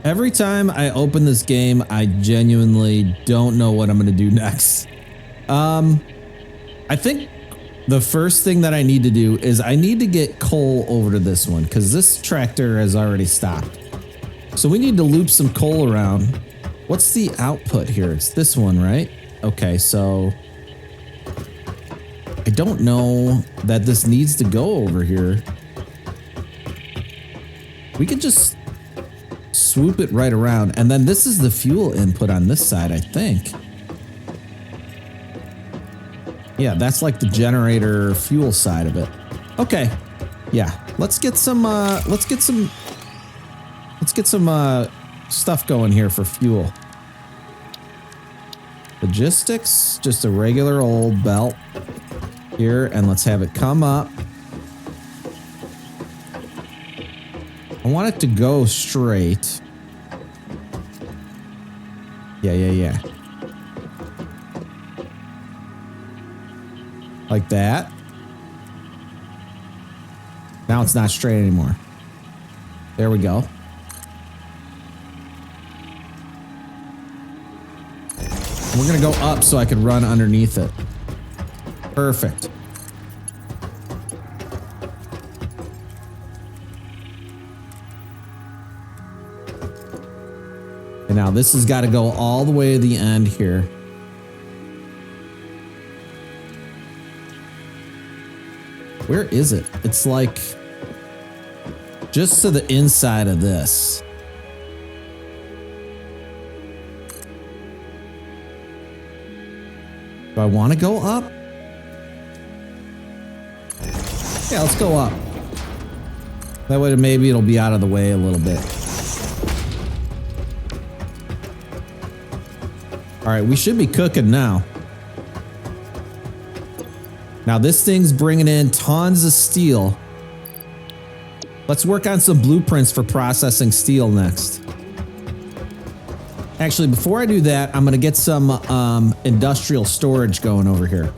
Every time I open this game, I genuinely don't know what I'm going to do next. I think the first thing that I need to do is I need to get coal over to this one because this tractor has already stopped. So we need to loop some coal around. What's the output here? It's this one, right? Okay, so I don't know that this needs to go over here. We could just swoop it right around. And then this is the fuel input on this side, I think. Yeah, that's like the generator fuel side of it. Okay. Yeah. Let's get some stuff going here for fuel. Logistics, just a regular old belt here, and let's have it come up. I want it to go straight. Yeah. Like that. Now it's not straight anymore. There we go. We're gonna go up so I can run underneath it. Perfect. And now this has got to go all the way to the end here. Where is it? It's like just to the inside of this. Do I want to go up? Yeah, let's go up. That way maybe it'll be out of the way a little bit. All right, we should be cooking now. Now this thing's bringing in tons of steel. Let's work on some blueprints for processing steel next. Actually, before I do that, I'm going to get some industrial storage going over here.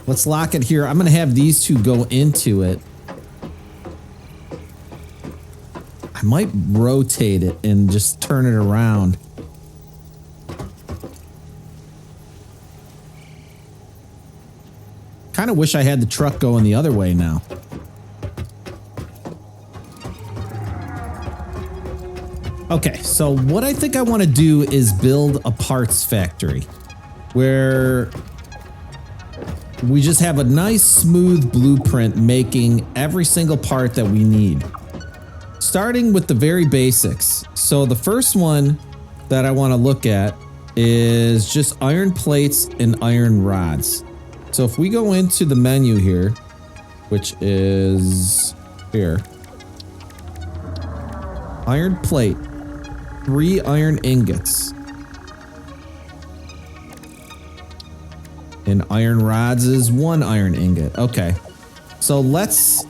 Let's lock it here. I'm going to have these two go into it. I might rotate it and just turn it around. Kind of wish I had the truck going the other way now. Okay, so what I think I want to do is build a parts factory where we just have a nice smooth blueprint making every single part that we need. Starting with the very basics. So the first one that I want to look at is just iron plates and iron rods. So if we go into the menu here, which is here, iron plate, 3 iron ingots. And iron rods is 1 iron ingot. Okay. So let's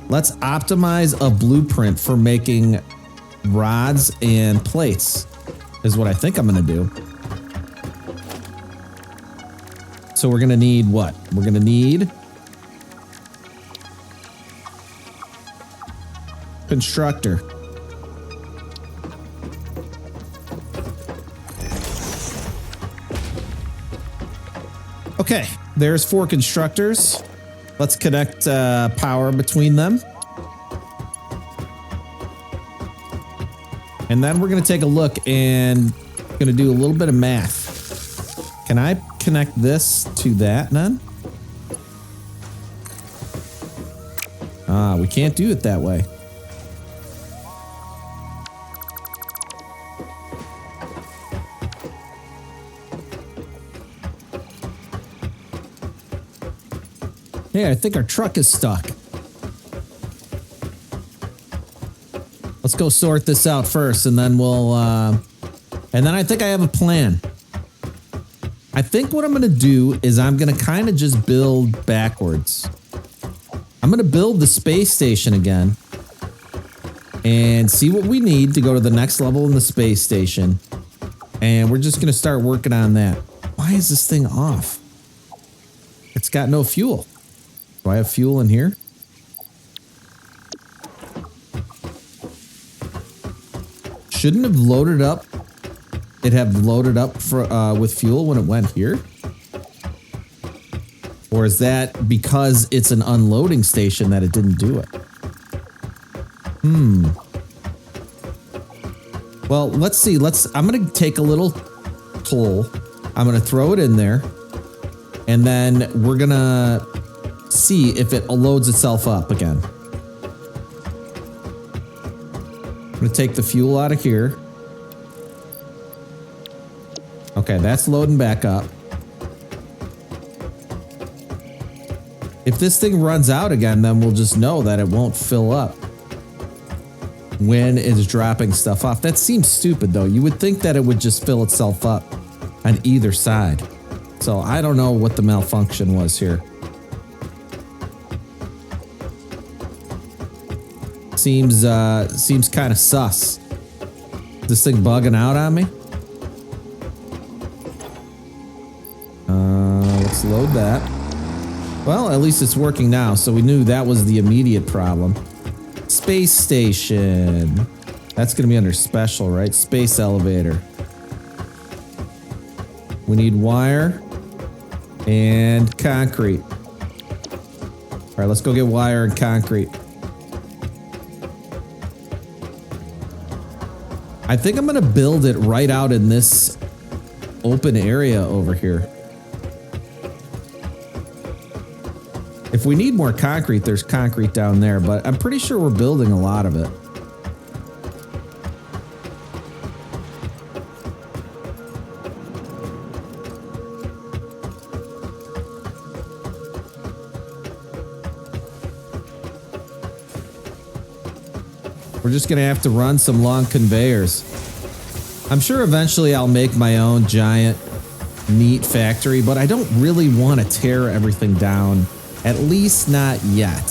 optimize a blueprint for making rods and plates is what I think I'm going to do. So we're going to need what? We're going to need constructor. Okay, there's 4 constructors. Let's connect power between them. And then we're going to take a look and going to do a little bit of math. Can I connect this to that then? We can't do it that way. Hey, I think our truck is stuck. Let's go sort this out first, and then we'll, and then I think I have a plan. I think what I'm going to do is I'm going to kind of just build backwards. I'm going to build the space station again and see what we need to go to the next level in the space station. And we're just going to start working on that. Why is this thing off? It's got no fuel. Do I have fuel in here? Shouldn't have loaded up. It have loaded up for with fuel when it went here? Or is that because it's an unloading station that it didn't do it? Well, let's see. I'm going to take a little toll. I'm going to throw it in there. And then we're going to see if it loads itself up again. I'm going to take the fuel out of here. Okay, that's loading back up. If this thing runs out again, then we'll just know that it won't fill up when it's dropping stuff off. That seems stupid, though. You would think that it would just fill itself up on either side. So I don't know what the malfunction was here. Seems kind of sus. This thing bugging out on me? Let's load that. Well, at least it's working now, so we knew that was the immediate problem. Space station. That's going to be under special, right? Space elevator. We need wire and concrete. All right, let's go get wire and concrete. I think I'm going to build it right out in this open area over here. If we need more concrete, there's concrete down there, but I'm pretty sure we're building a lot of it. We're just going to have to run some long conveyors. I'm sure eventually I'll make my own giant, neat factory, but I don't really want to tear everything down. At least not yet.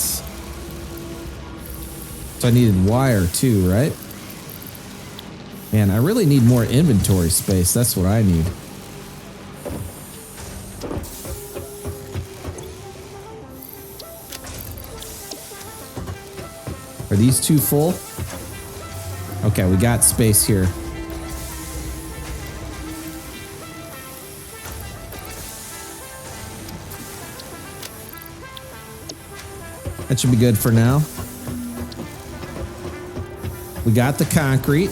So I needed wire too, right? Man, I really need more inventory space. That's what I need. Are these two full? Okay, we got space here. That should be good for now. We got the concrete.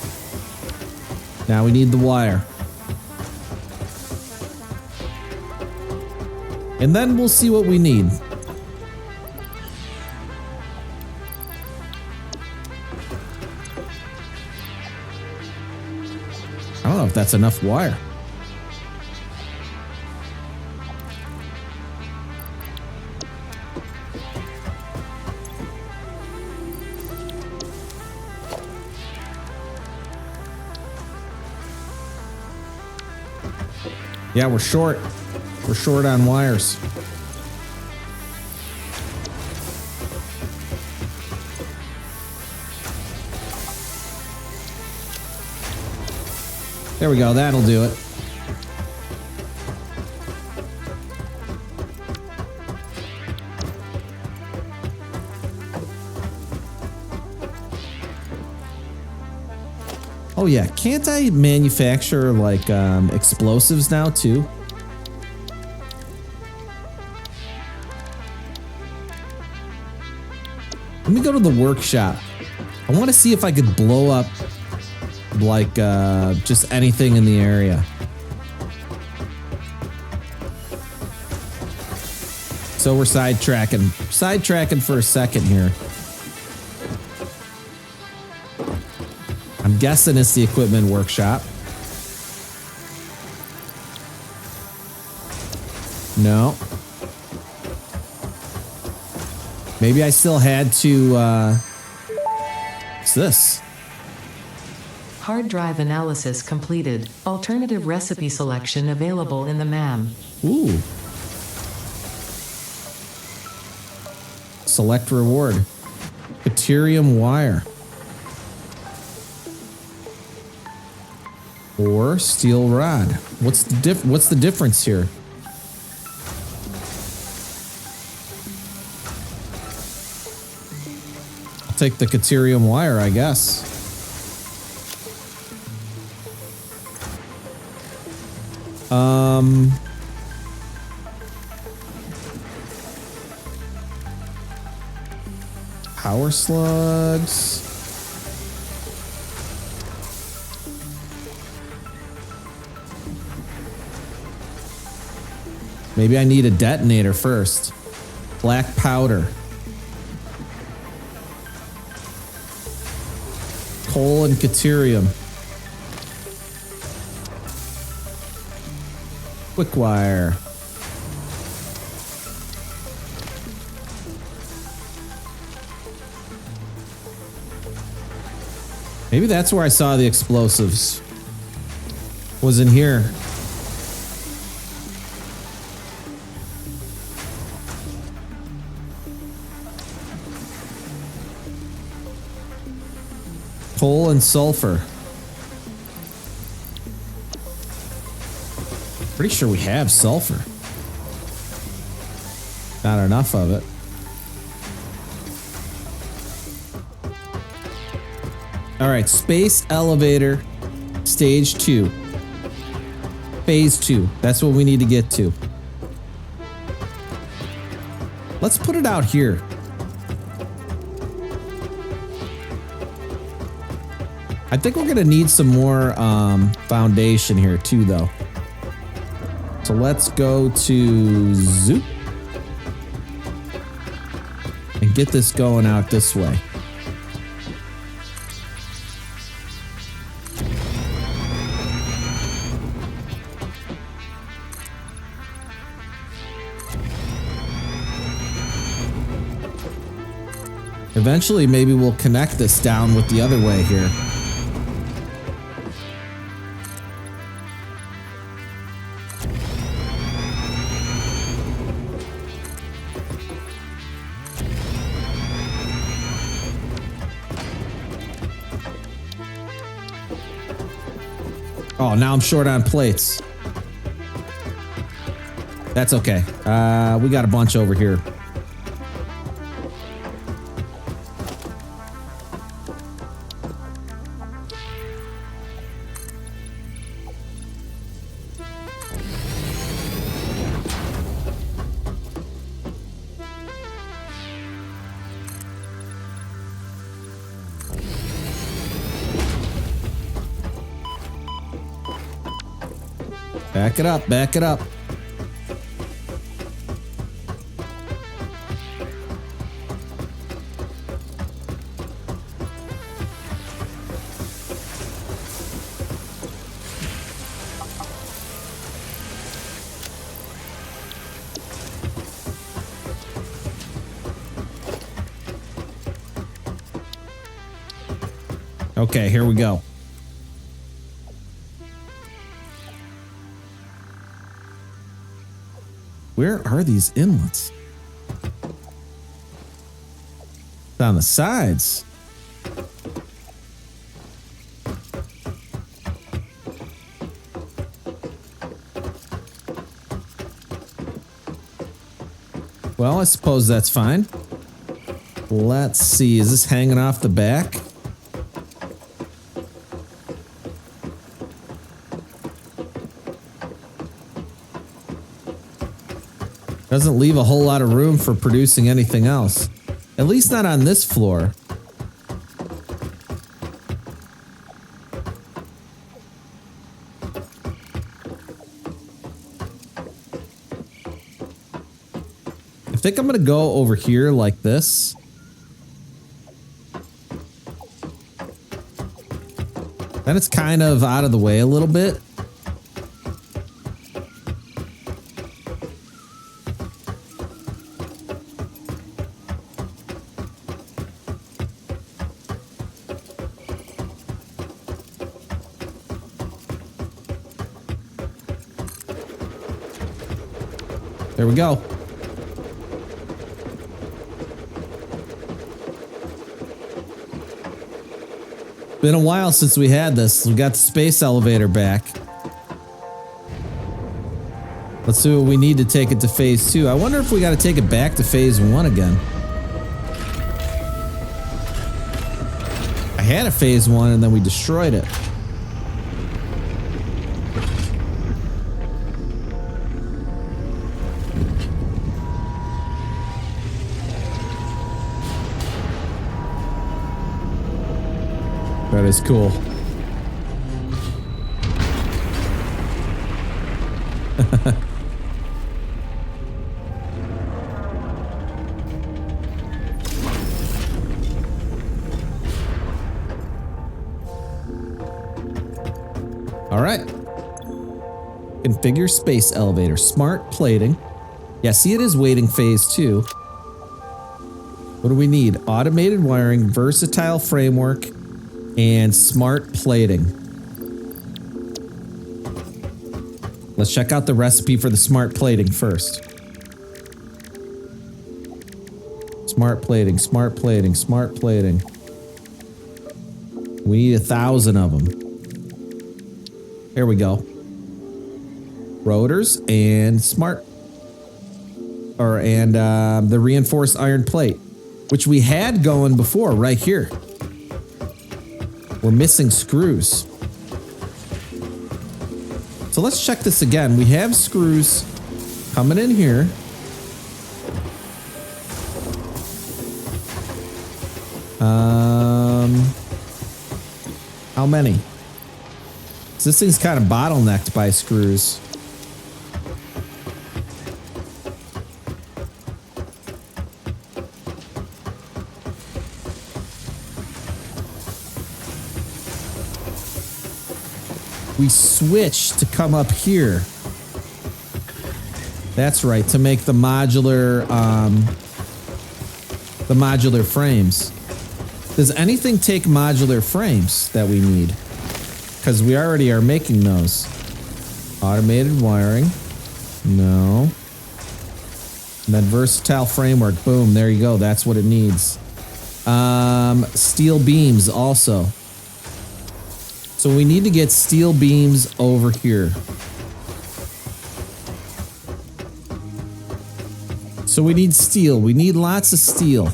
Now we need the wire. And then we'll see what we need. I don't know if that's enough wire. Yeah, we're short. We're short on wires. There we go. That'll do it. Oh yeah, can't I manufacture like explosives now too? Let me go to the workshop. I want to see if I could blow up like just anything in the area. So we're sidetracking for a second here. I'm guessing it's the equipment workshop. No. Maybe I still had to, what's this? Hard drive analysis completed. Alternative recipe selection available in the MAM. Ooh. Select reward. Deuterium wire. or steel rod. What's the difference here? I'll take the Caterium wire, I guess. Power slugs. Maybe I need a detonator first. Black powder. Coal and Caterium. Quick wire. Maybe that's where I saw the explosives. Was in here. Coal and sulfur. Pretty sure we have sulfur. Not enough of it. All right, space elevator, stage 2. Phase 2. That's what we need to get to. Let's put it out here. I think we're gonna need some more foundation here too, though. So let's go to Zoop and get this going out this way. Eventually, maybe we'll connect this down with the other way here. Oh, now I'm short on plates. That's okay. We got a bunch over here. Back it up, back it up. Okay, here we go. Where are these inlets? On the sides. Well, I suppose that's fine. Let's see, is this hanging off the back? Doesn't leave a whole lot of room for producing anything else. At least not on this floor. I think I'm gonna go over here like this. Then it's kind of out of the way a little bit. There we go. Been a while since we had this. We got the space elevator back. Let's see what we need to take it to phase 2. I wonder if we got to take it back to phase 1 again. I had a phase 1 and then we destroyed it. That is cool. All right. Configure space elevator. Smart plating. Yeah, see, it is waiting phase 2. What do we need? Automated wiring, versatile framework, and smart plating. Let's check out the recipe for the smart plating first. Smart plating, smart plating, smart plating. We need 1,000 of them. Here we go. Rotors and the reinforced iron plate, which we had going before right here. We're missing screws. So let's check this again. We have screws coming in here. How many? This thing's kind of bottlenecked by screws. We switched to come up here. That's right, to make the modular frames. Does anything take modular frames that we need? Because we already are making those. Automated wiring. No. And then versatile framework. Boom, there you go. That's what it needs. Steel beams also. So we need to get steel beams over here. So we need steel. We need lots of steel.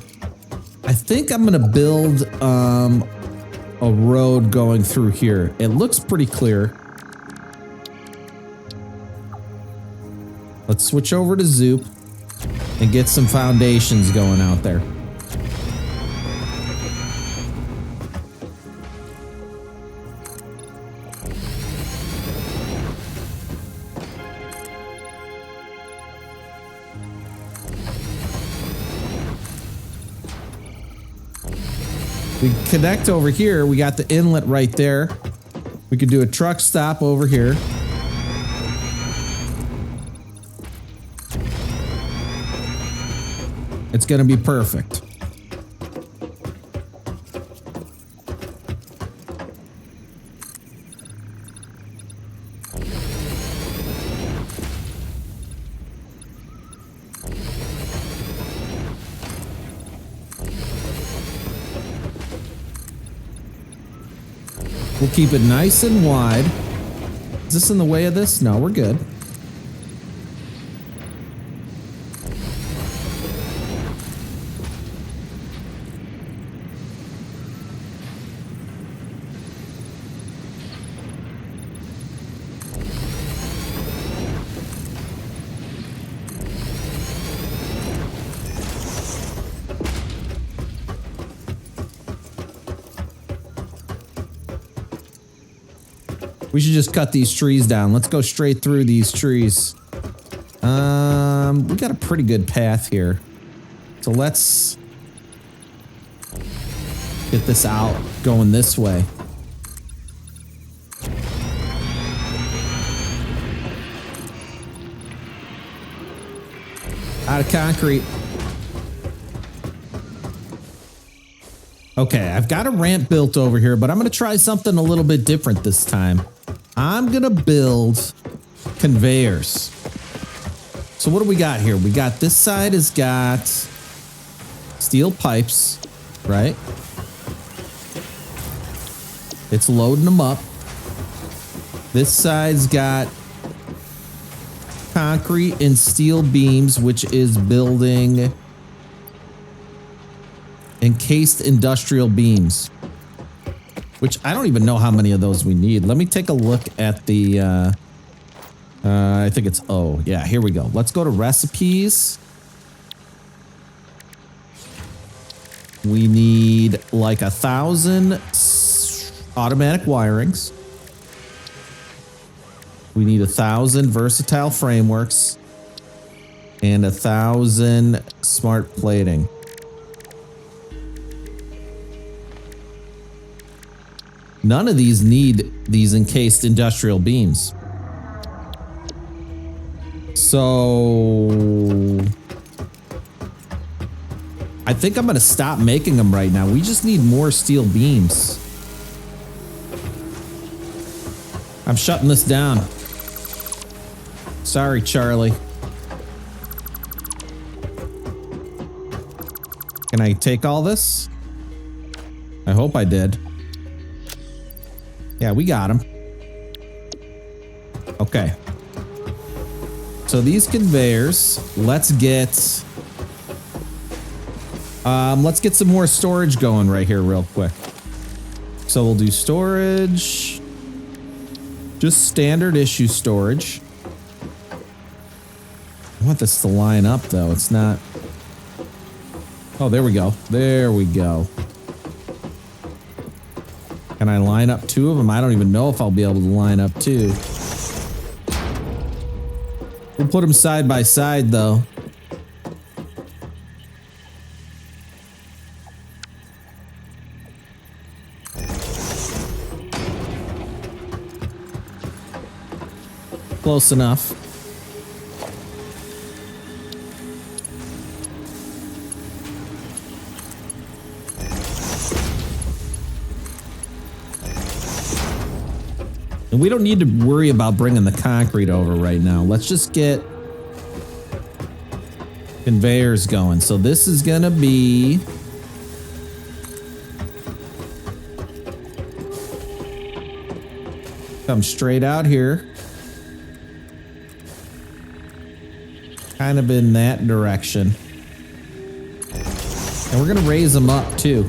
I think I'm gonna build a road going through here. It looks pretty clear. Let's switch over to Zoop and get some foundations going out there. We connect over here. We got the inlet right there. We could do a truck stop over here. It's going to be perfect. We'll keep it nice and wide. Is this in the way of this? No, we're good. We should just cut these trees down. Let's go straight through these trees. We got a pretty good path here. So let's get this out going this way. Out of concrete. Okay, I've got a ramp built over here, but I'm going to try something a little bit different this time. I'm going to build conveyors. So what do we got here? We got this side has got steel pipes, right? It's loading them up. This side's got concrete and steel beams, which is building encased industrial beams, which I don't even know how many of those we need. Let me take a look at the, I think it's O. Yeah, here we go. Let's go to recipes. We need like 1,000 automatic wirings. We need 1,000 versatile frameworks and 1,000 smart plating. None of these need these encased industrial beams. So I think I'm going to stop making them right now. We just need more steel beams. I'm shutting this down. Sorry, Charlie. Can I take all this? I hope I did. Yeah, we got him. Okay. So these conveyors, let's get some more storage going right here real quick. So we'll do storage. Just standard issue storage. I want this to line up though. It's not. Oh, there we go. There we go. Can I line up two of them? I don't even know if I'll be able to line up two. We'll put them side by side though. Close enough. And we don't need to worry about bringing the concrete over right now. Let's just get conveyors going. So this is gonna be come straight out here. Kind of in that direction. And we're gonna raise them up too.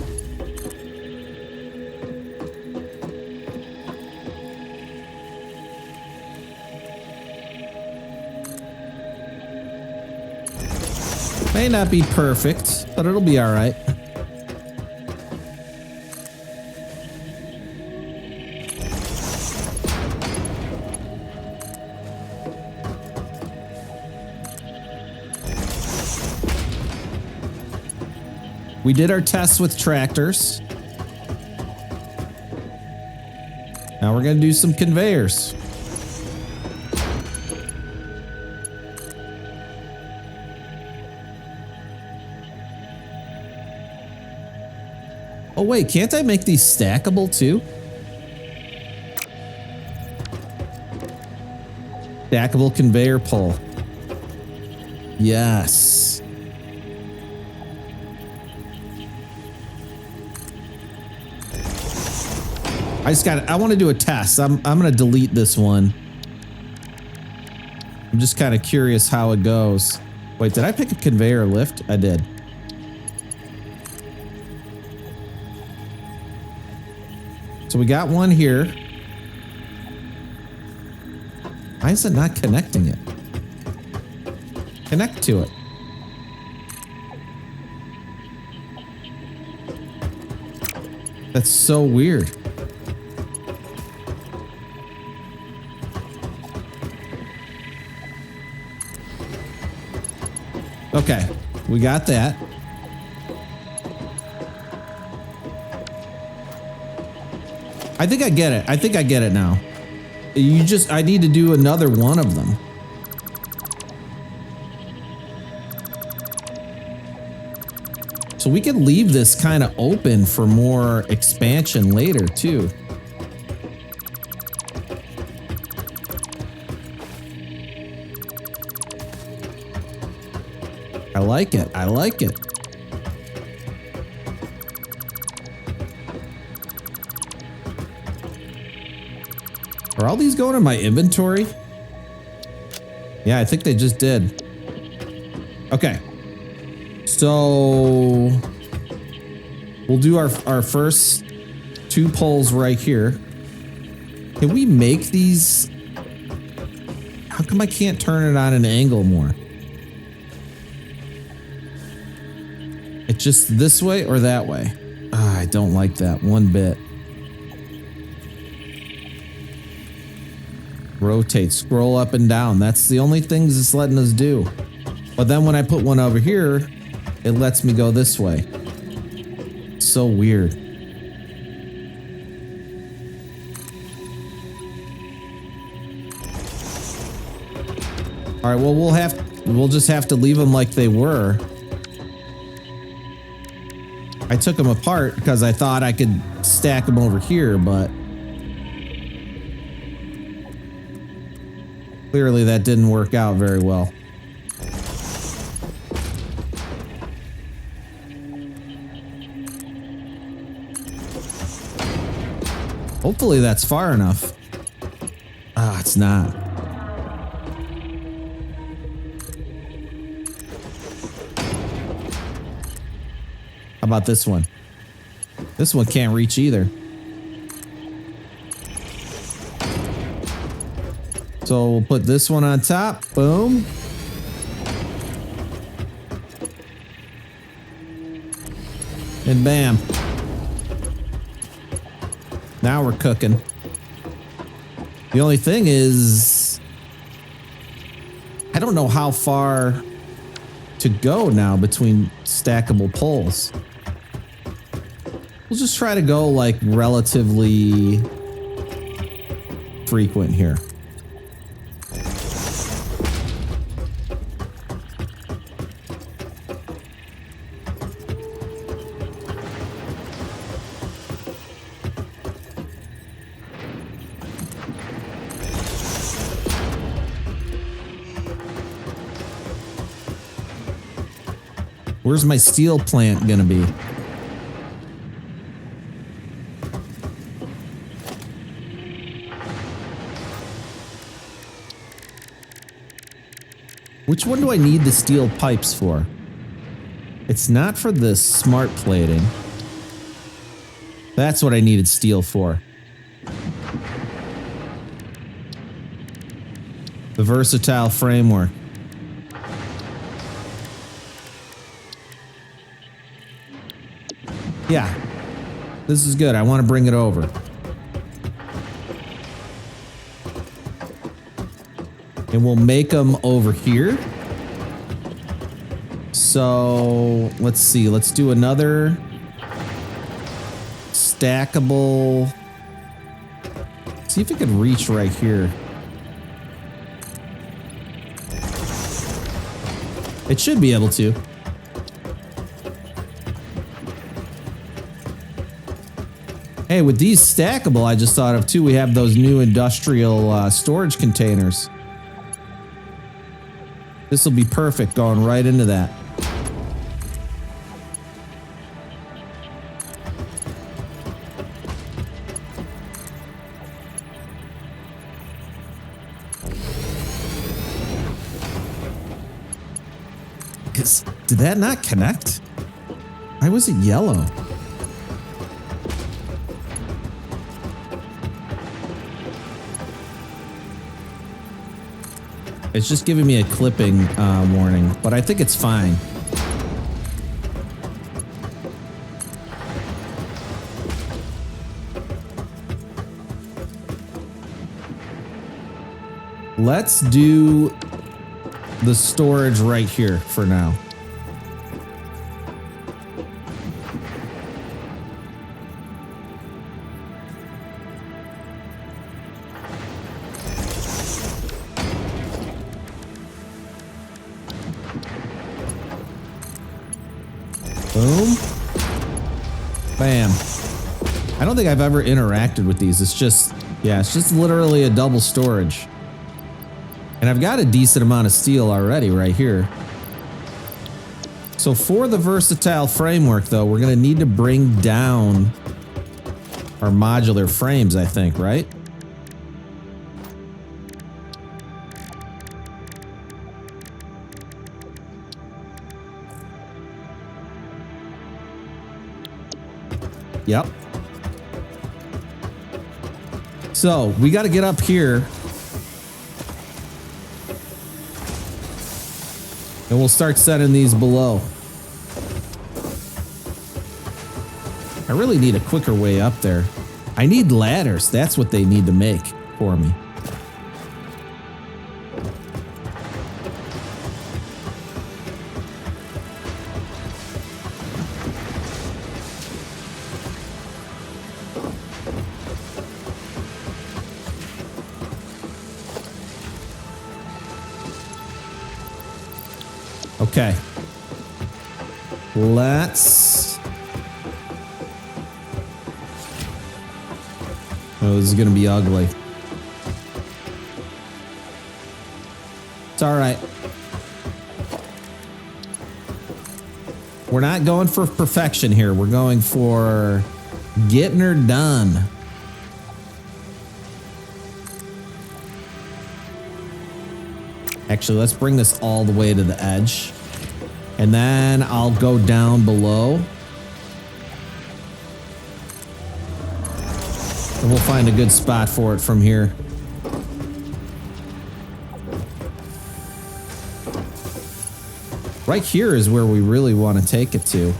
May not be perfect, but it'll be all right. We did our tests with tractors. Now we're gonna do some conveyors. Oh wait, can't I make these stackable too? Stackable conveyor pull. Yes. I want to do a test. I'm gonna delete this one. I'm just kind of curious how it goes. Wait, did I pick a conveyor lift? I did. So we got one here. Why is it not connecting it? Connect to it. That's so weird. Okay, we got that. I think I get it. I think I get it now. I need to do another one of them. So we can leave this kind of open for more expansion later too. I like it. I like it. all these going in my inventory? Yeah, I think they just did. Okay. So we'll do our first 2 poles right here. Can we make these? How come I can't turn it on an angle more? It's just this way or that way? I don't like that one bit. Rotate, scroll up and down. That's the only things it's letting us do. But then when I put one over here, it lets me go this way. It's so weird. All right, well, we'll just have to leave them like they were. I took them apart because I thought I could stack them over here, but clearly that didn't work out very well. Hopefully that's far enough. Ah, it's not. How about this one? This one can't reach either. So we'll put this one on top. Boom. And bam. Now we're cooking. The only thing is, I don't know how far to go now between stackable poles. We'll just try to go like relatively frequent here. Where's my steel plant gonna be? Which one do I need the steel pipes for? It's not for the smart plating. That's what I needed steel for. The versatile framework. Yeah, this is good. I want to bring it over. And we'll make them over here. So let's see. Let's do another stackable. See if it can reach right here. It should be able to. Hey, with these stackable, I just thought of too, we have those new industrial storage containers. This will be perfect going right into that. Did that not connect? Why was it yellow? It's just giving me a clipping warning, but I think it's fine. Let's do the storage right here for now. Boom. Bam. I don't think I've ever interacted with these. It's just, yeah, it's just literally a double storage. And I've got a decent amount of steel already right here. So for the versatile framework though, we're gonna need to bring down our modular frames, I think, right? Yep. So we got to get up here. And we'll start setting these below. I really need a quicker way up there. I need ladders. That's what they need to make for me. Okay. Let's... Oh, this is going to be ugly. It's all right. We're not going for perfection here. We're going for getting her done. Actually, let's bring this all the way to the edge. And then I'll go down below. And we'll find a good spot for it from here. Right here is where we really want to take it to.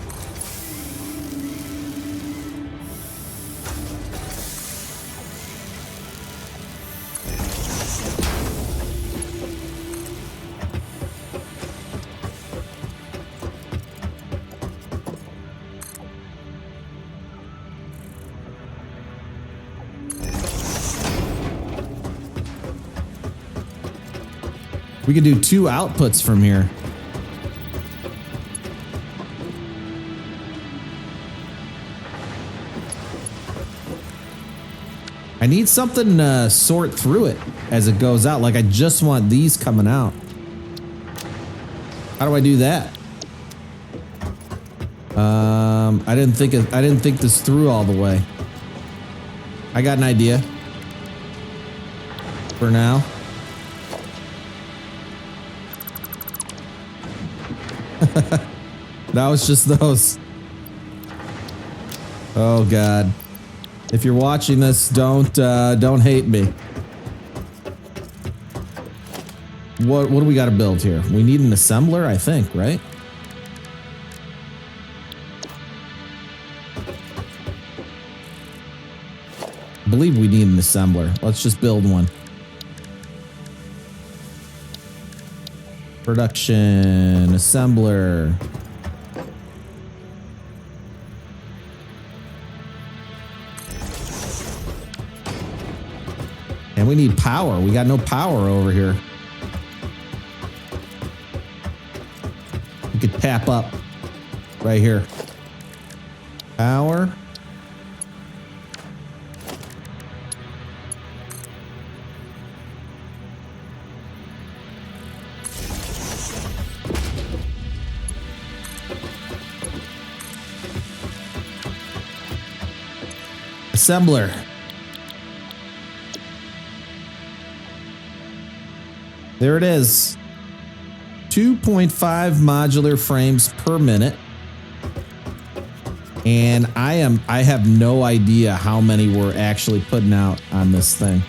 We can do 2 outputs from here. I need something to sort through it as it goes out. Like I just want these coming out. How do I do that? I didn't think this through all the way. I got an idea. For now. That was just those. Oh God. If you're watching this, don't hate me. What do we got to build here? We need an assembler, I think, right? I believe we need an assembler. Let's just build one. Production assembler. And we need power. We got no power over here. We could tap up right here. Power. Assembler. There it is. 2.5 modular frames per minute. And I have no idea how many we're actually putting out on this thing.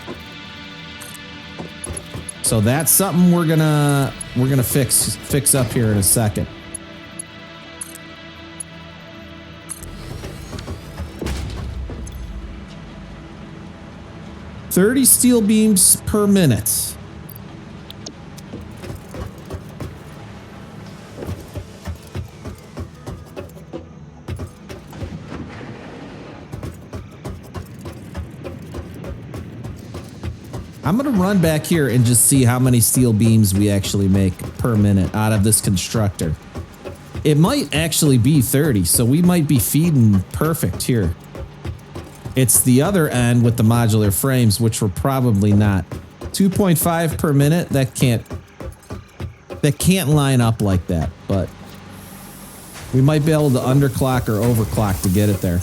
So that's something we're gonna fix up here in a second. $30 steel beams per minute. I'm going to run back here and just see how many steel beams we actually make per minute out of this constructor. It might actually be 30, so we might be feeding perfect here. It's the other end with the modular frames, which we're probably not. 2.5 per minute, that can't line up like that, but we might be able to underclock or overclock to get it there.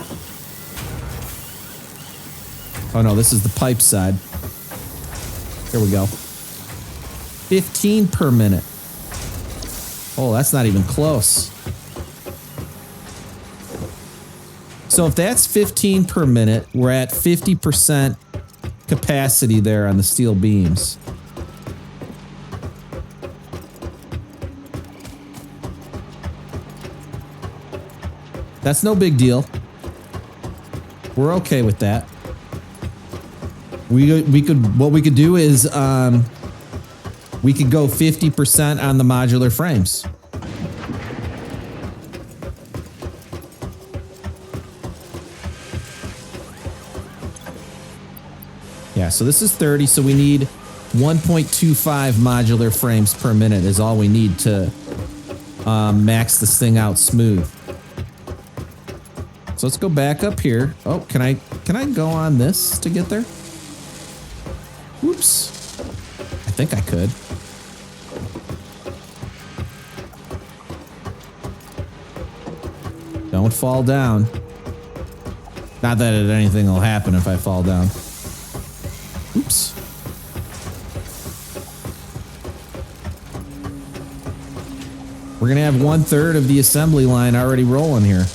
Oh no, this is the pipe side. Here we go. 15 per minute. Oh, that's not even close. So if that's 15 per minute, we're at 50% capacity there on the steel beams. That's no big deal. We're okay with that. What we could do is we could go 50% on the modular frames. Yeah, so this is 30, so we need 1.25 modular frames per minute is all we need to max this thing out smooth. So let's go back up here. Oh, can I go on this to get there? Whoops. I think I could. Don't fall down. Not that anything will happen if I fall down. Oops. We're gonna have 1/3 of the assembly line already rolling here.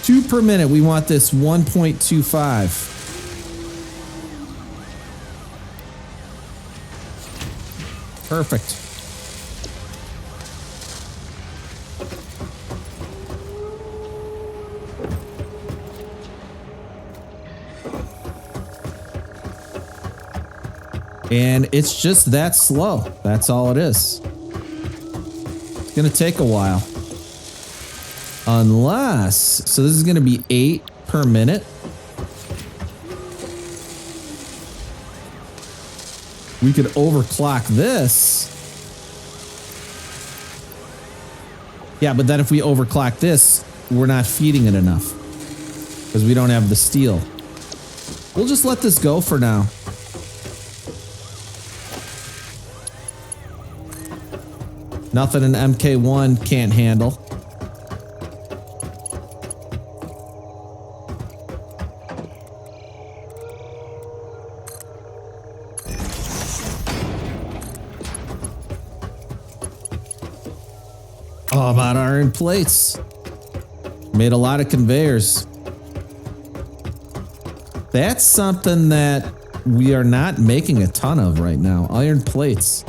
2 per minute. We want this 1.25. Perfect. And it's just that slow. That's all it is. It's gonna take a while. Unless, so this is gonna be 8 per minute. We could overclock this. Yeah, but then if we overclock this, we're not feeding it enough because we don't have the steel. We'll just let this go for now. Nothing an MK1 can't handle. Oh, about iron plates. Made a lot of conveyors. That's something that we are not making a ton of right now. Iron plates.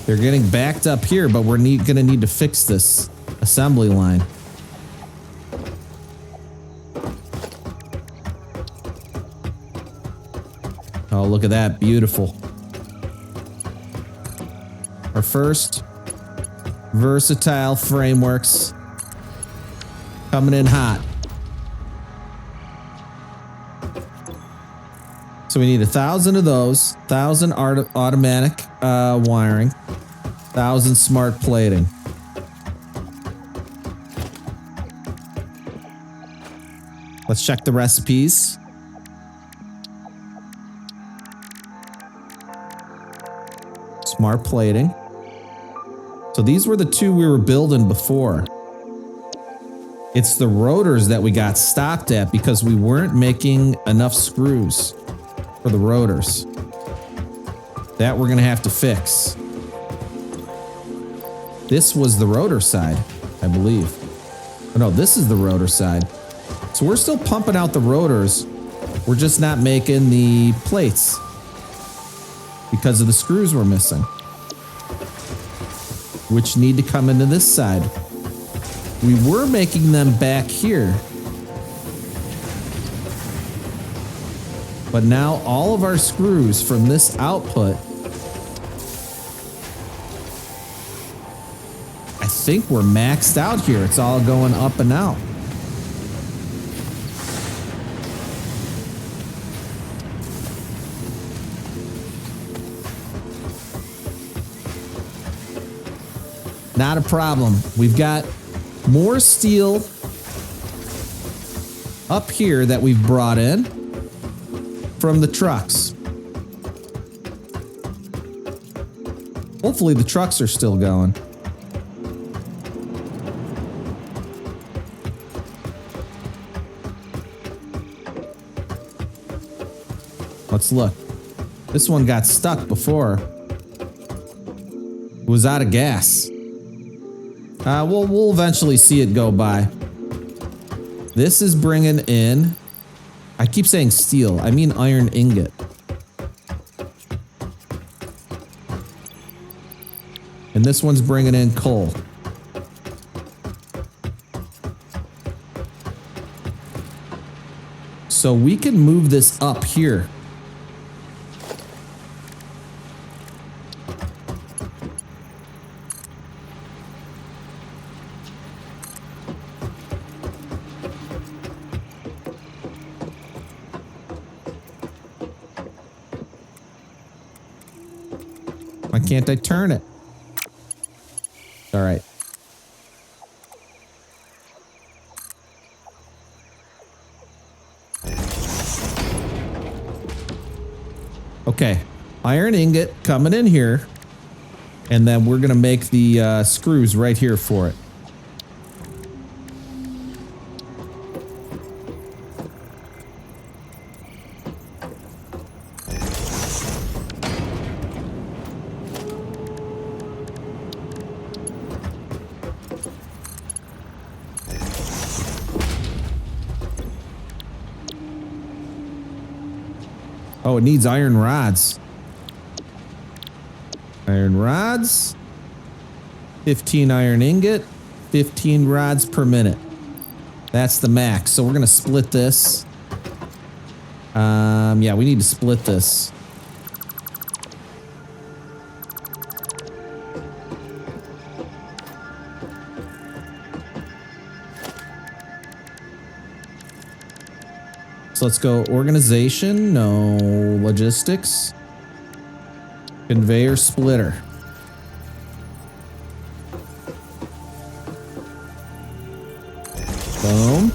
They're getting backed up here, but we're gonna need to fix this assembly line. Oh, look at that. Beautiful. Our first versatile frameworks coming in hot. So we need 1,000 of those, 1,000 automatic wiring, 1,000 smart plating. Let's check the recipes. Smart plating. So these were the two we were building before. It's the rotors that we got stopped at because we weren't making enough screws for the rotors. That we're gonna have to fix. This was the rotor side, I believe. Oh, no, this is the rotor side. So we're still pumping out the rotors. We're just not making the plates because of the screws we're missing, which need to come into this side. We were making them back here, but now all of our screws from this output, I think we're maxed out here. It's all going up and out. Not a problem. We've got more steel up here that we've brought in from the trucks. Hopefully the trucks are still going. Let's look. This one got stuck before. It was out of gas. We'll eventually see it go by. This is bringing in... I keep saying steel. I mean iron ingot. And this one's bringing in coal. So we can move this up here. Why can't I turn it? All right. Okay, iron ingot coming in here, and then we're gonna make the screws right here for it. Oh, it needs iron rods. Iron rods. 15 iron ingot. 15 rods per minute. That's the max. So we're going to split this. Yeah, we need to split this. So let's go organization, no logistics, conveyor splitter. Boom.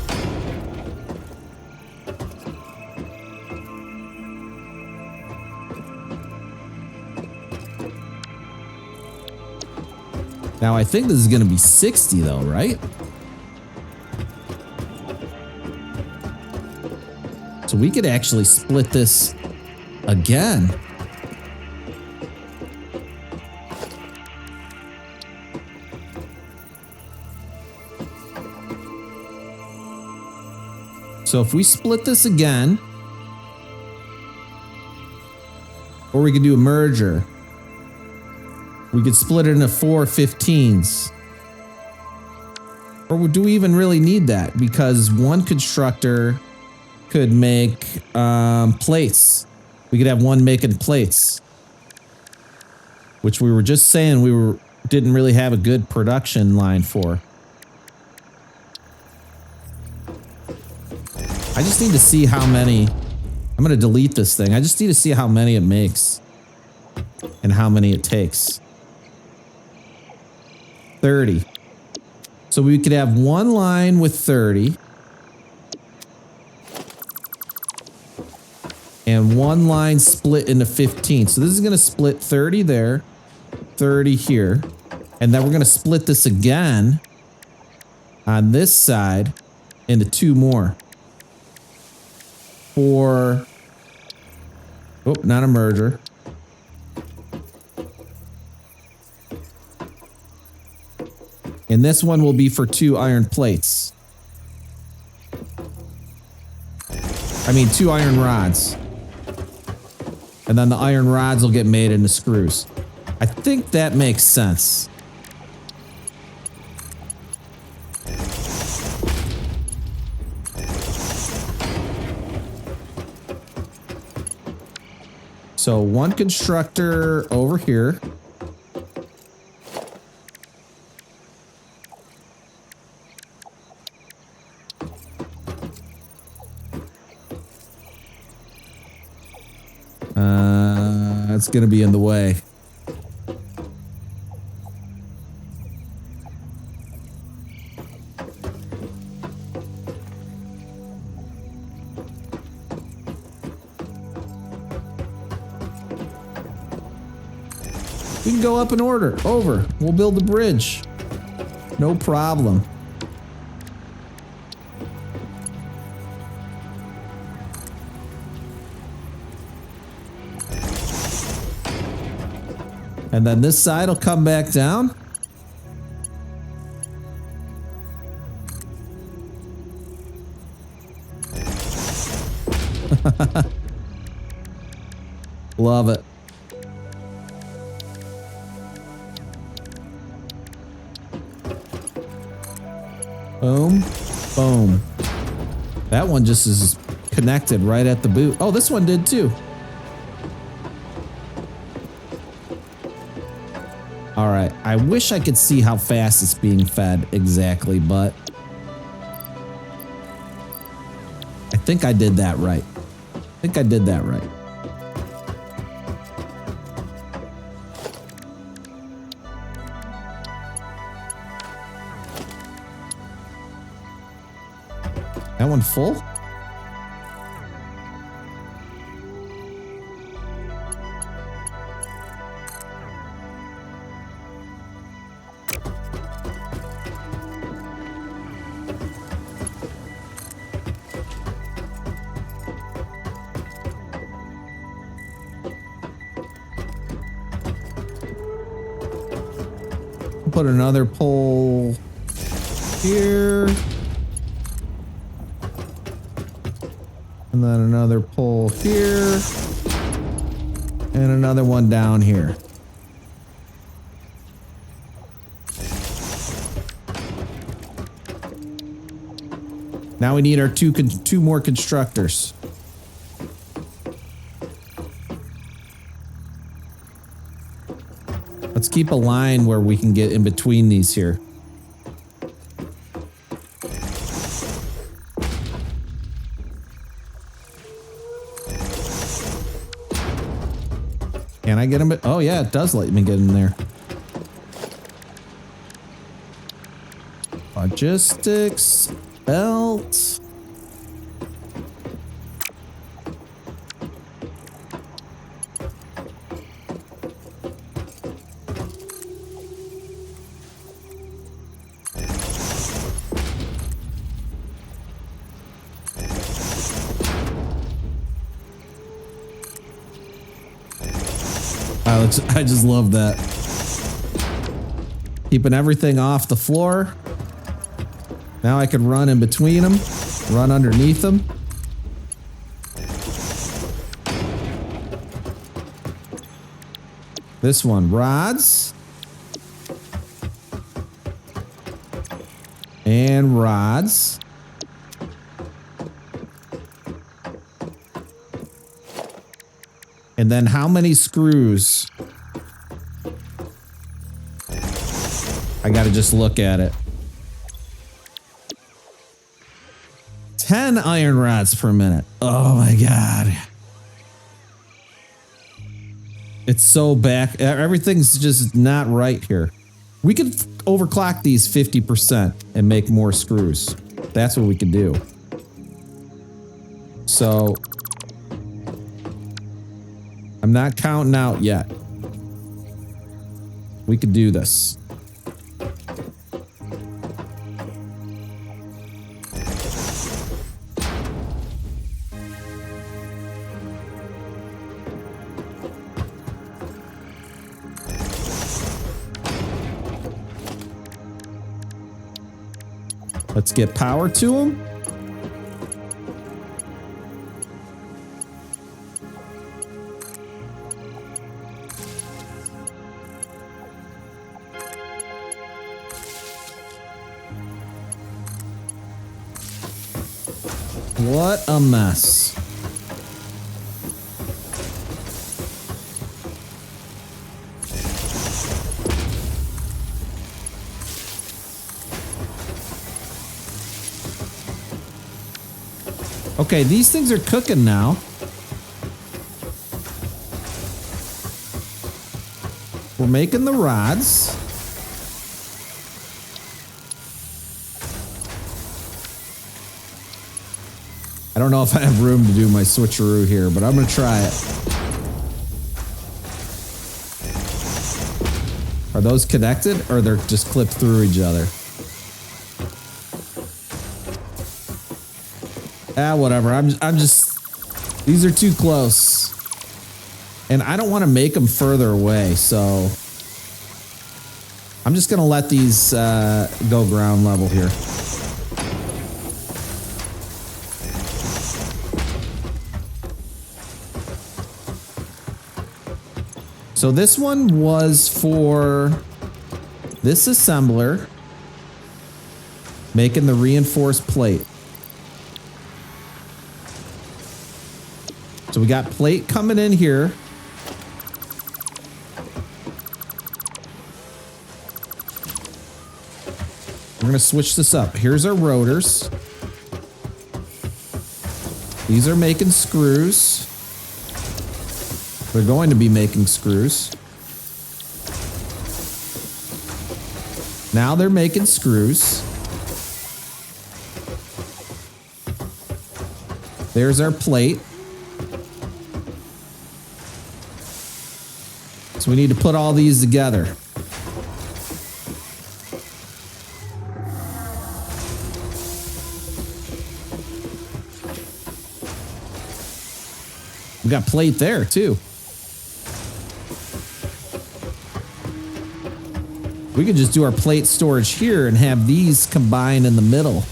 Now I think this is going to be 60 though, right? So we could actually split this again. So if we split this again, or we could do a merger. We could split it into 4 15s. Or do we even really need that? Because one constructor could make plates. We could have one making plates, which we were just saying didn't really have a good production line for. I just need to see how many. I'm going to delete this thing. I just need to see how many it makes and how many it takes. 30. So we could have one line with 30. And one line split into 15. So this is going to split 30 there, 30 here. And then we're going to split this again on this side into 2 more. For, oh, not a merger. And this one will be for 2 iron plates. I mean, 2 iron rods. And then the iron rods will get made into screws. I think that makes sense. So one constructor over here. That's going to be in the way. We can go up in order. Over. We'll build the bridge. No problem. And then this side will come back down. Love it. Boom, boom. That one just is connected right at the boot. Oh, this one did too. All right, I wish I could see how fast it's being fed exactly, but I think I did that right. I think I did that right. That one full? Put another pole here. And then another pole here. And another one down here. Now we need our two more constructors. Let's keep a line where we can get in between these here. Can I get him? Oh yeah, it does let me get in there. Logistics, belt. I just love that. Keeping everything off the floor. Now I can run in between them, run underneath them. This one, rods. And rods. And then how many screws? I gotta just look at it. 10 iron rods per minute. Oh my God. It's so back. Everything's just not right here. We could overclock these 50% and make more screws. That's what we could do. So I'm not counting out yet. We could do this. Let's get power to them. What a mess. Okay, these things are cooking now. We're making the rods. I don't know if I have room to do my switcheroo here, but I'm gonna try it. Are those connected or they're just clipped through each other? Ah, whatever. I'm just, these are too close. And I don't want to make them further away, so I'm just going to let these go ground level here. So this one was for this assembler making the reinforced plate. So we got plate coming in here. We're going to switch this up. Here's our rotors. These are making screws. They're going to be making screws. Now they're making screws. There's our plate. So we need to put all these together. We got plate there too. We could just do our plate storage here and have these combined in the middle.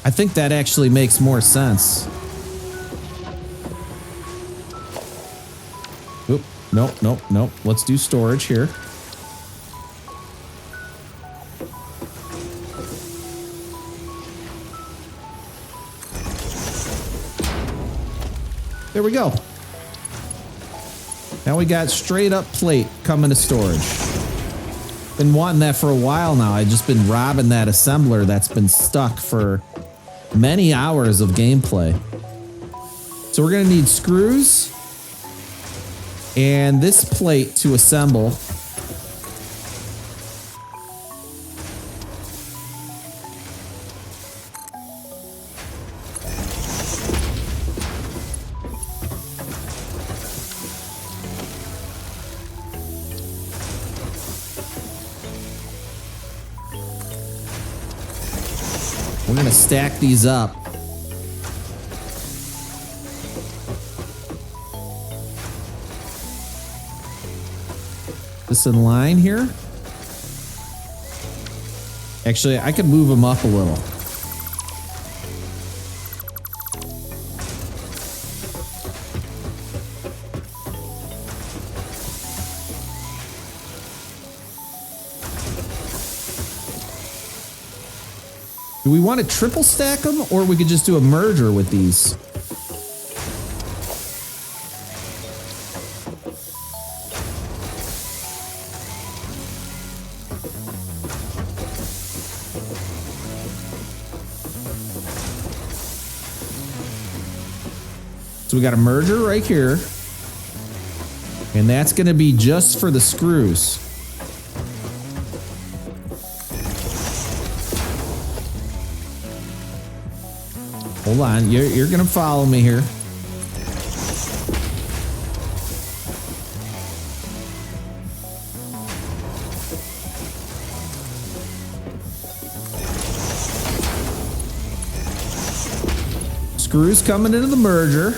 I think that actually makes more sense. Oop, nope. Let's do storage here. There we go. Now we got straight up plate coming to storage. Been wanting that for a while now. I've just been robbing that assembler that's been stuck for many hours of gameplay. So we're gonna need screws and this plate to assemble. We're gonna stack these up. This in line here. Actually, I could move them up a little. Do we want to triple stack them, or we could just do a merger with these? So we got a merger right here, and that's going to be just for the screws. Hold on, you're gonna follow me here. Screws coming into the merger.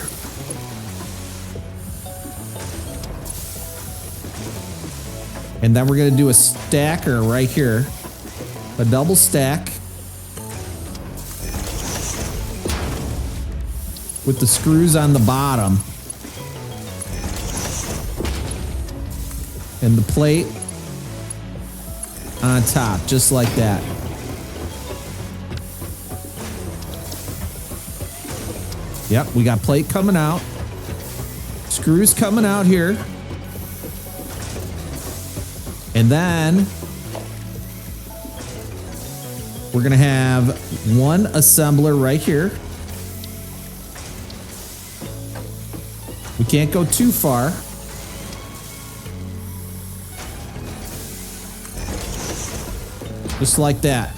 And then we're gonna do a stacker right here. A double stack. With the screws on the bottom. And the plate on top, just like that. Yep, we got plate coming out. Screws coming out here. And then we're gonna have one assembler right here. We can't go too far. Just like that.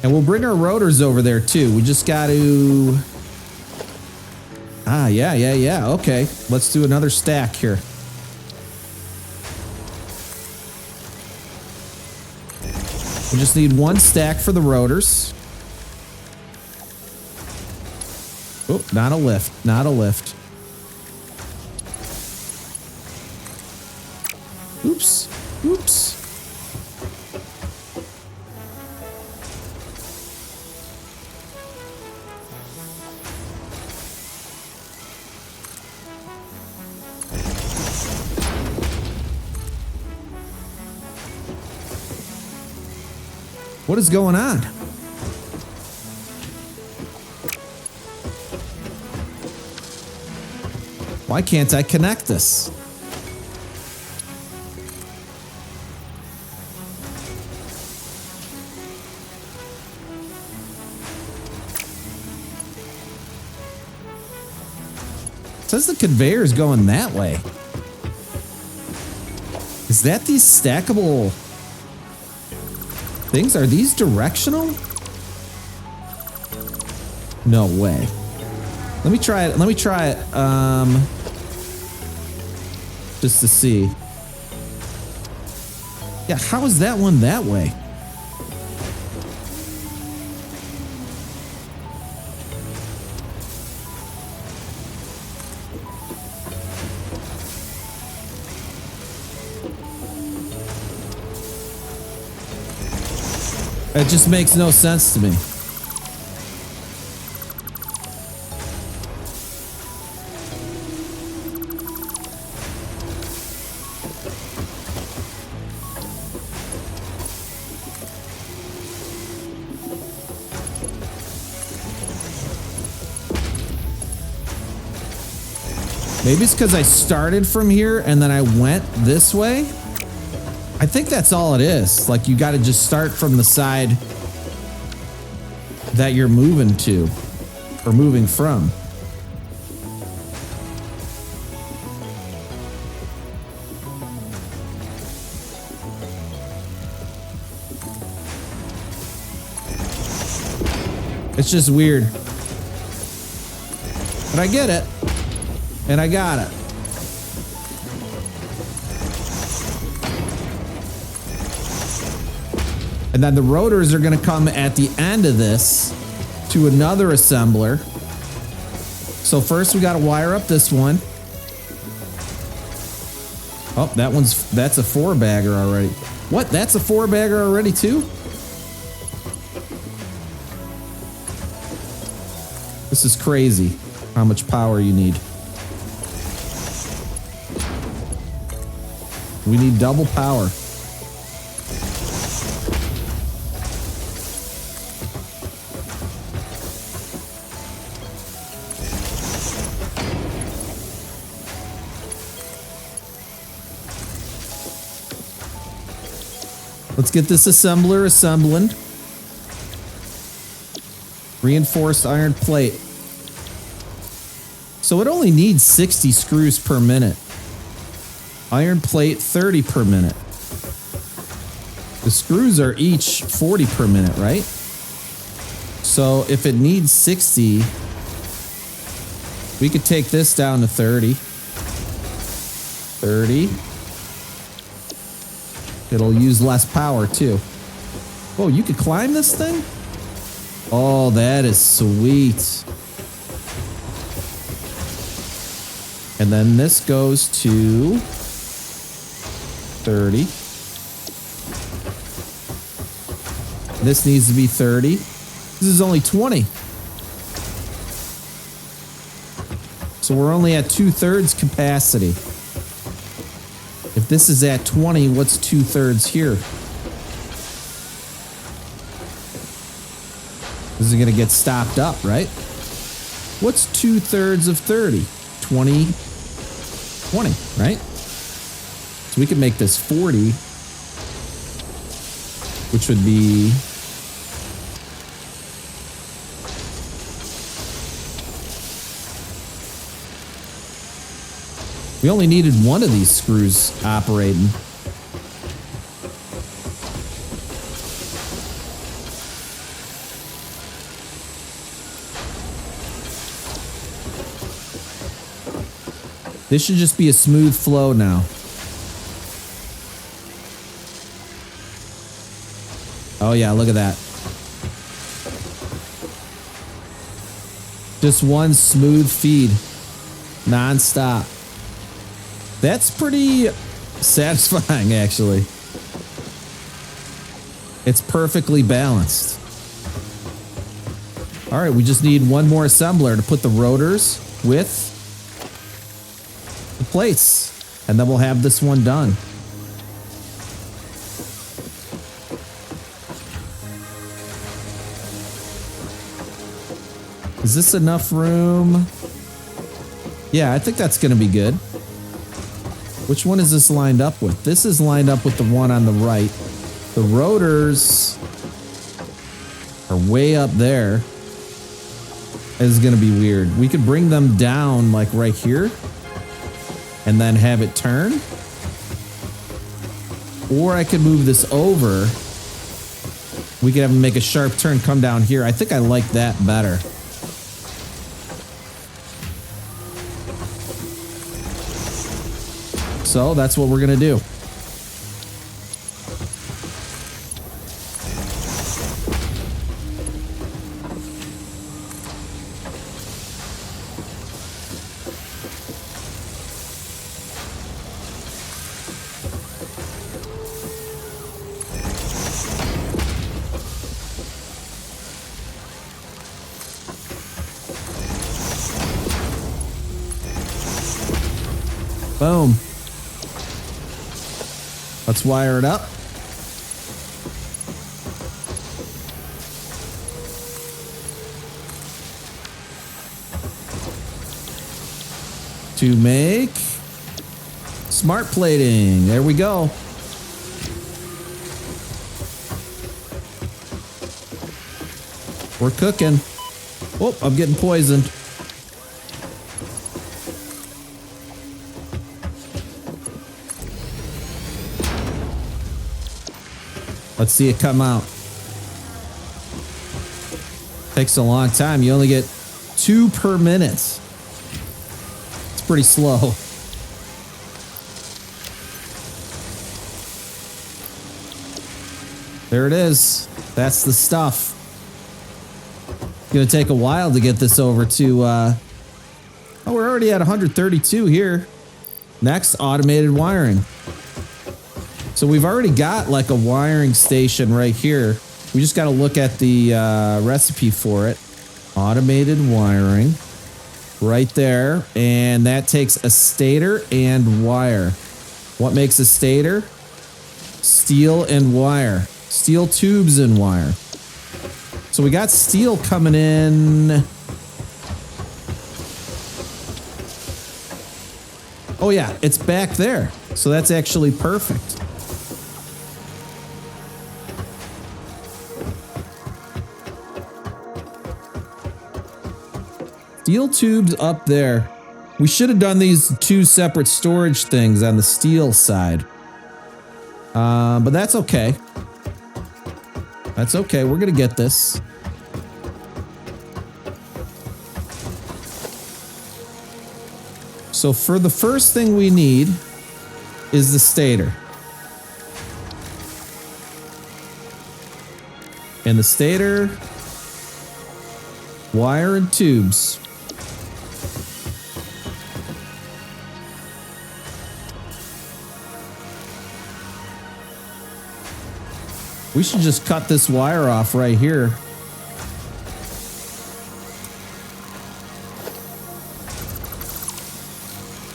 And we'll bring our rotors over there too. We just got to... Ah, yeah. Okay, let's do another stack here. We just need one stack for the rotors. Nope, not a lift. Not a lift. Oops. Oops. What is going on? Why can't I connect this? It says the conveyor is going that way. Is that these stackable things? Are these directional? No way. Let me try it. Let me try it. Just to see. Yeah, how is that one that way? It just makes no sense to me. Maybe it's because I started from here and then I went this way. I think that's all it is. Like, you got to just start from the side that you're moving to or moving from. It's just weird. But I get it. And I got it. And then the rotors are going to come at the end of this to another assembler. So first we got to wire up this one. Oh, that's a 4-bagger already. What? That's a 4-bagger already too? This is crazy how much power you need. We need double power. Let's get this assembler assembling. Reinforced iron plate. So it only needs 60 screws per minute. Iron plate 30 per minute. The screws are each 40 per minute, right? So if it needs 60, we could take this down to 30. 30. It'll use less power too. Oh, you could climb this thing? Oh, that is sweet. And then this goes to 30. This needs to be 30. This is only 20. So we're only at 2/3 capacity. If this is at 20, what's 2/3 here? This is going to get stopped up, right? What's 2/3 of 30? 20, 20, right? So we could make this 40, which would be we only needed one of these screws operating. This should just be a smooth flow now. Oh yeah, look at that. Just one smooth feed, non-stop. That's pretty satisfying, actually. It's perfectly balanced. All right, we just need one more assembler to put the rotors with the plates, and then we'll have this one done. Is this enough room? Yeah, I think that's going to be good. Which one is this lined up with? This is lined up with the one on the right. The rotors are way up there. This is going to be weird. We could bring them down like right here and then have it turn. Or I could move this over. We could have them make a sharp turn, come down here. I think I like that better. So that's what we're going to do. Boom. Let's wire it up. To make smart plating. There we go. We're cooking. Oh, I'm getting poisoned. Let's see it come out. Takes a long time. You only get 2 per minute. It's pretty slow. There it is. That's the stuff. It's gonna take a while to get this over to, oh, we're already at 132 here. Next, automated wiring. So we've already got like a wiring station right here. We just got to look at the recipe for it. Automated wiring right there. And that takes a stator and wire. What makes a stator? Steel and wire. Steel tubes and wire. So we got steel coming in. Oh yeah, it's back there. So that's actually perfect. Steel tubes up there. We should have done these 2 separate storage things on the steel side. But that's okay. That's okay. We're going to get this. So for the first thing we need is the stator. And the stator, wire and tubes. We should just cut this wire off right here.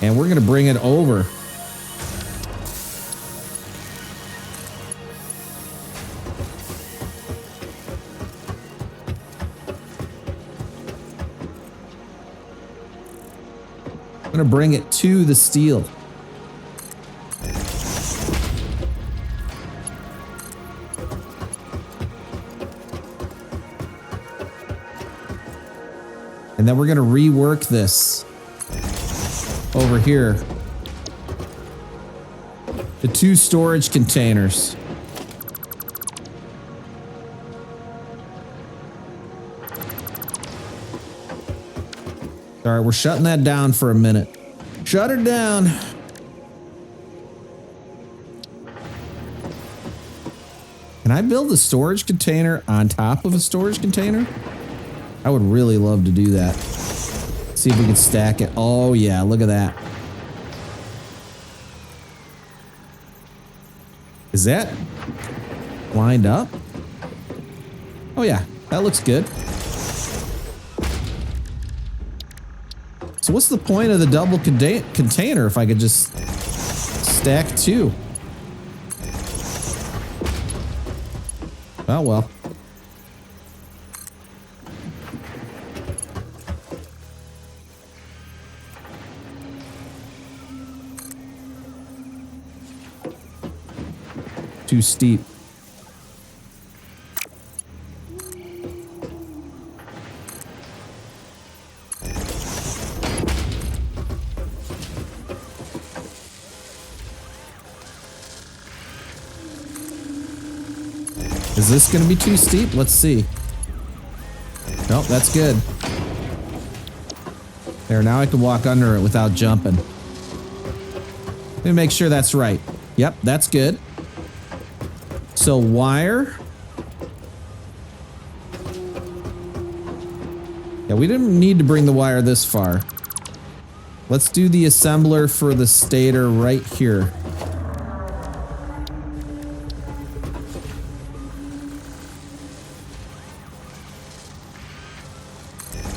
And we're going to bring it over. I'm going to bring it to the steel. And then we're going to rework this over here. The 2 storage containers. All right, we're shutting that down for a minute. Shut her down. Can I build a storage container on top of a storage container? I would really love to do that. See if we can stack it. Oh yeah, look at that. Is that lined up? Oh yeah, that looks good. So what's the point of the double container if I could just stack two? Oh well. Too steep. Is this going to be too steep? Let's see. Nope, that's good. There, now I can walk under it without jumping. Let me make sure that's right. Yep, that's good. So wire. Yeah, we didn't need to bring the wire this far. Let's do the assembler for the stator right here.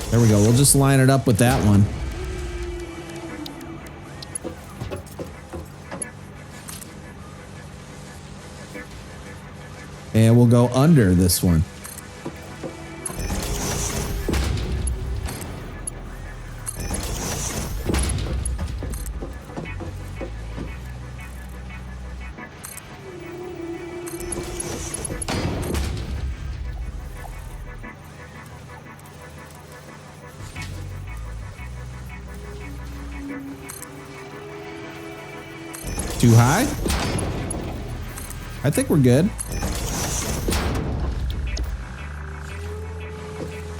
There we go. We'll just line it up with that one. And we'll go under this one. Too high? I think we're good.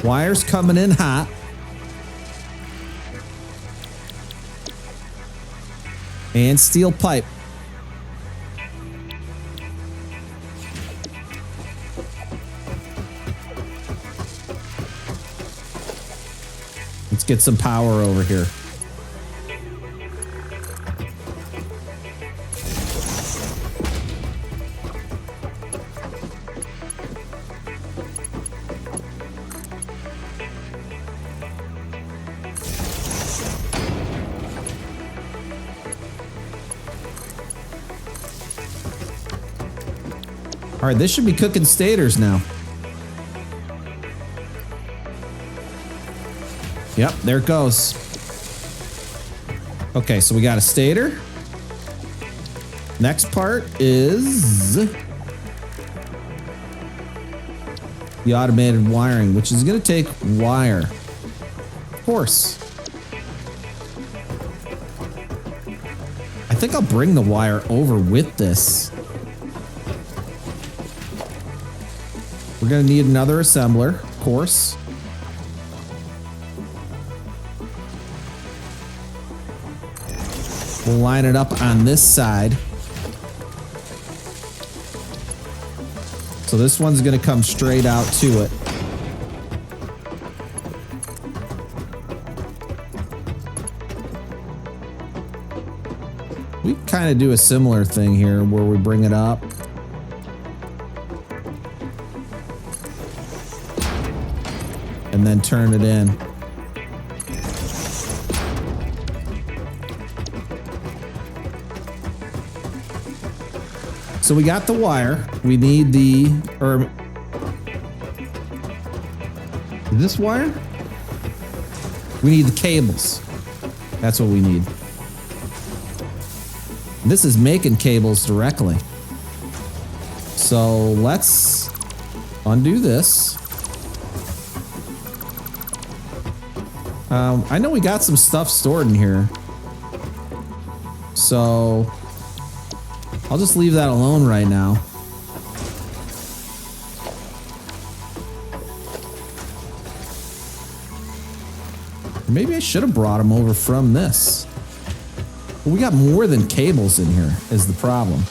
Wires coming in hot. And steel pipe. Let's get some power over here. All right, this should be cooking stators now. Yep, there it goes. Okay, so we got a stator. Next part is the automated wiring, which is going to take wire. Of course. I think I'll bring the wire over with this. We're going to need another assembler, of course. We'll line it up on this side. So this one's going to come straight out to it. We kind of do a similar thing here where we bring it up. And then turn it in. So we got the wire. We need the, is this wire? We need the cables. That's what we need. This is making cables directly. So let's undo this. I know we got some stuff stored in here. So I'll just leave that alone right now. Maybe I should have brought them over from this. But we got more than cables in here is the problem.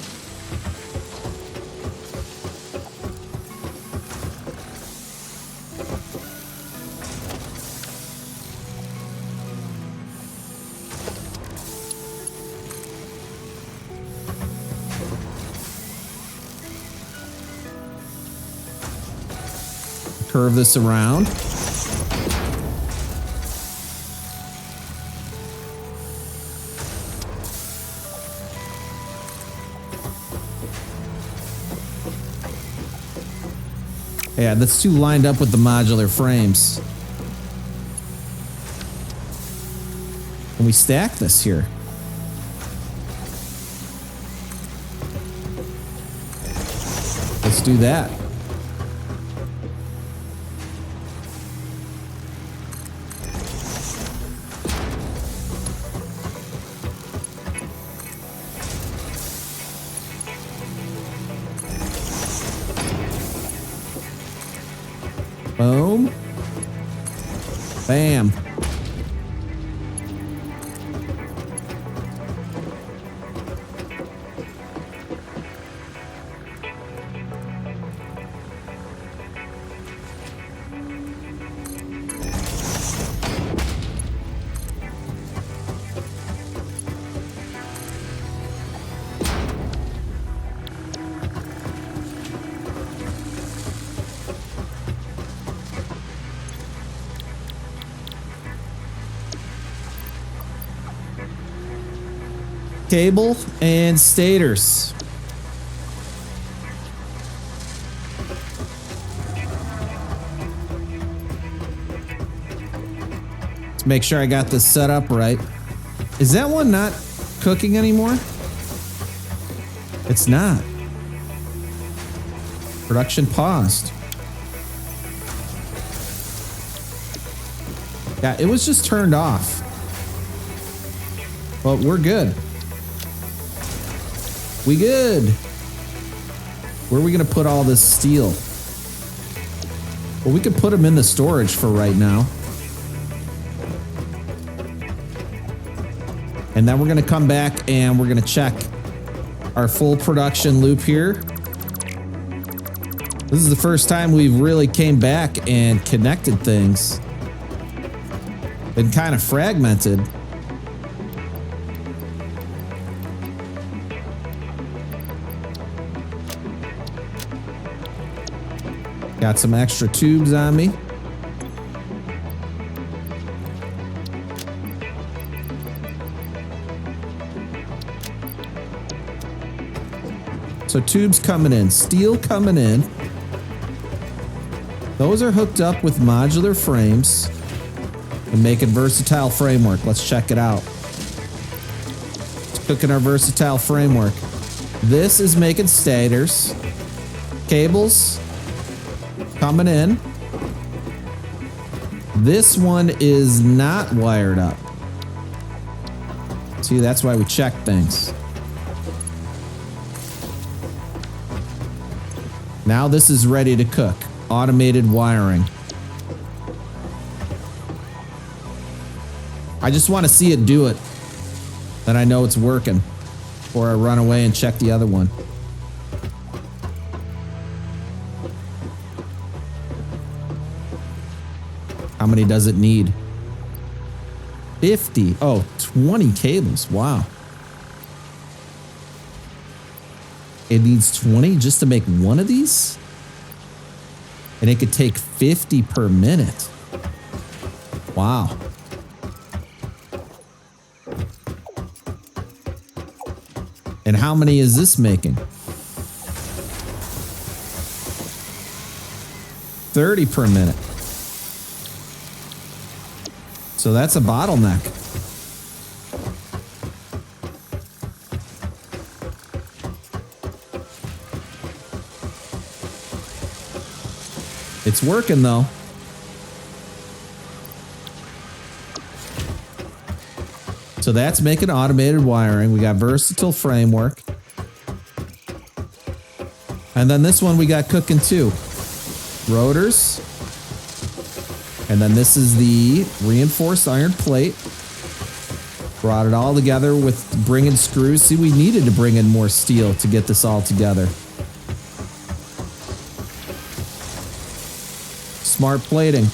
Curve this around. Yeah, that's too lined up with the modular frames. Can we stack this here? Let's do that. Boom. Bam. Cable and stators. Let's make sure I got this set up right. Is that one not cooking anymore? It's not. Production paused. Yeah, it was just turned off. But we're good. We good. Where are we gonna put all this steel? Well, we could put them in the storage for right now. And then we're gonna come back and we're gonna check our full production loop here. This is the first time we've really came back and connected things. Been kind of fragmented. Got some extra tubes on me. So tubes coming in, steel coming in. Those are hooked up with modular frames and making versatile framework. Let's check it out. It's cooking our versatile framework. This is making stators, cables coming in. This one is not wired up. See, that's why we check things. Now this is ready to cook. Automated wiring. I just want to see it do it. Then I know it's working. Before I run away and check the other one. How many does it need? 50. Oh, 20 cables. Wow. It needs 20 just to make one of these? And it could take 50 per minute. Wow. And how many is this making? 30 per minute. So that's a bottleneck. It's working though. So that's making automated wiring. We got versatile framework. And then this one we got cooking too. Rotors. And then this is the reinforced iron plate. Brought it all together with bringing screws. See, we needed to bring in more steel to get this all together. Smart plating.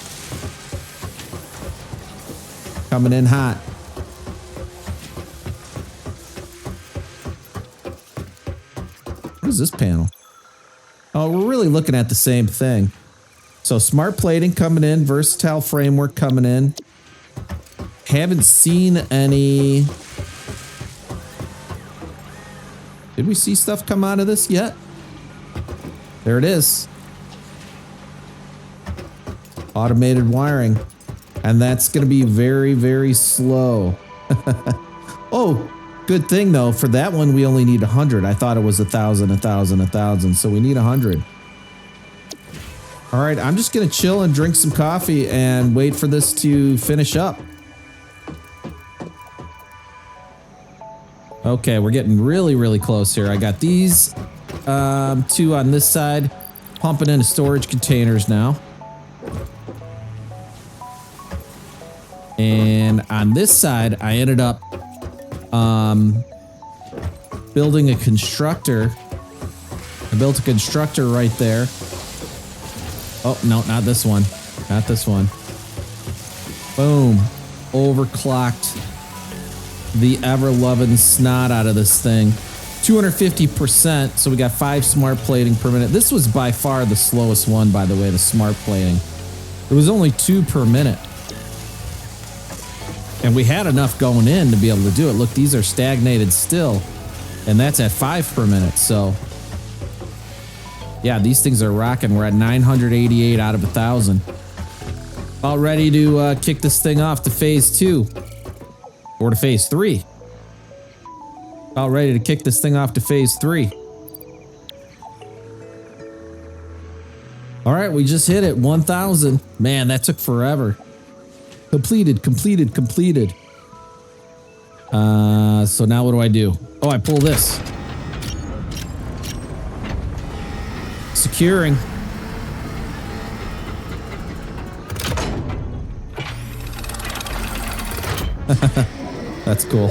Coming in hot. What is this panel? Oh, we're really looking at the same thing. So smart plating coming in, versatile framework coming in. Haven't seen any. Did we see stuff come out of this yet? There it is. Automated wiring. And that's going to be very, very slow. Oh, good thing though. For that one, we only need 100. I thought it was 1,000, 1,000, 1,000. So we need 100. All right, I'm just going to chill and drink some coffee and wait for this to finish up. Okay, we're getting really, really close here. I got these two on this side, pumping into storage containers now. And on this side, I ended up building a constructor. I built a constructor right there. Oh, no, not this one. Not this one. Boom. Overclocked the ever-loving snot out of this thing. 250%, so we got 5 smart plating per minute. This was by far the slowest one, by the way, the smart plating. It was only 2 per minute. And we had enough going in to be able to do it. Look, these are stagnated still, and that's at 5 per minute, so... yeah, these things are rocking. We're at 988 out of 1,000. About ready to kick this thing off to phase 2. Or to phase 3. About ready to kick this thing off to phase 3. All right, we just hit it. 1,000. Man, that took forever. Completed, completed, completed. So now what do I do? Oh, I pull this. Securing. That's cool.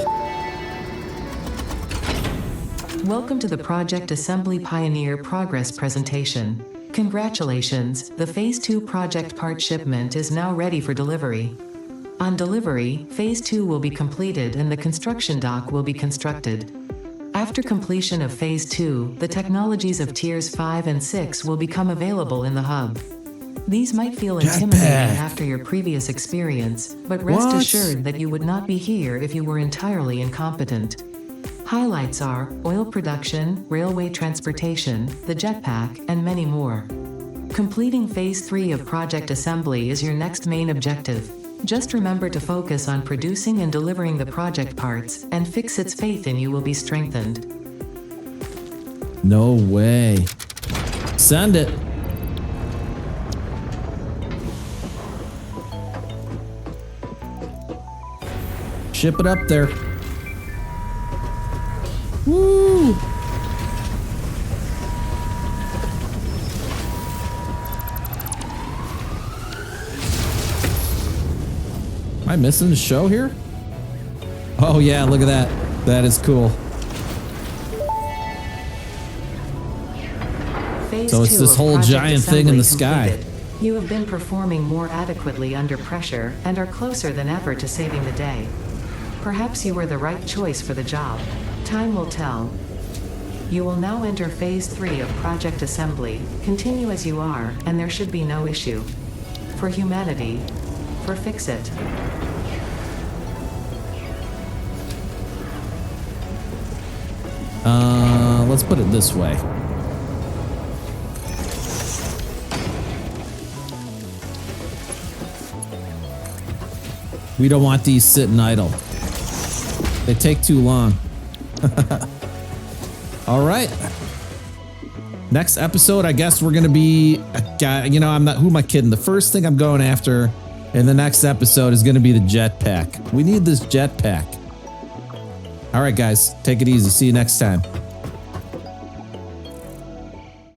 Welcome to the Project Assembly Pioneer Progress presentation. Congratulations, the Phase 2 project part shipment is now ready for delivery. On delivery, Phase 2 will be completed and the construction dock will be constructed. After completion of Phase 2, the technologies of Tiers 5 and 6 will become available in the hub. These might feel intimidating after your previous experience, but rest assured that you would not be here if you were entirely incompetent. Highlights are oil production, railway transportation, the jetpack, and many more. Completing Phase 3 of Project Assembly is your next main objective. Just remember to focus on producing and delivering the project parts, and Fixit's faith in you will be strengthened. No way. Send it. Ship it up there. Woo! Am I missing the show here? Oh yeah, look at that. That is cool. So it's this whole giant thing in the sky. You have been performing more adequately under pressure and are closer than ever to saving the day. Perhaps you were the right choice for the job. Time will tell. You will now enter Phase 3 of Project Assembly. Continue as you are, and there should be no issue. For humanity, for Fixit. Let's put it this way. We don't want these sitting idle. They take too long. All right. Next episode, I guess we're going to be, you know, who am I kidding? The first thing I'm going after in the next episode is going to be the jetpack. We need this jetpack. All right, guys, take it easy. See you next time.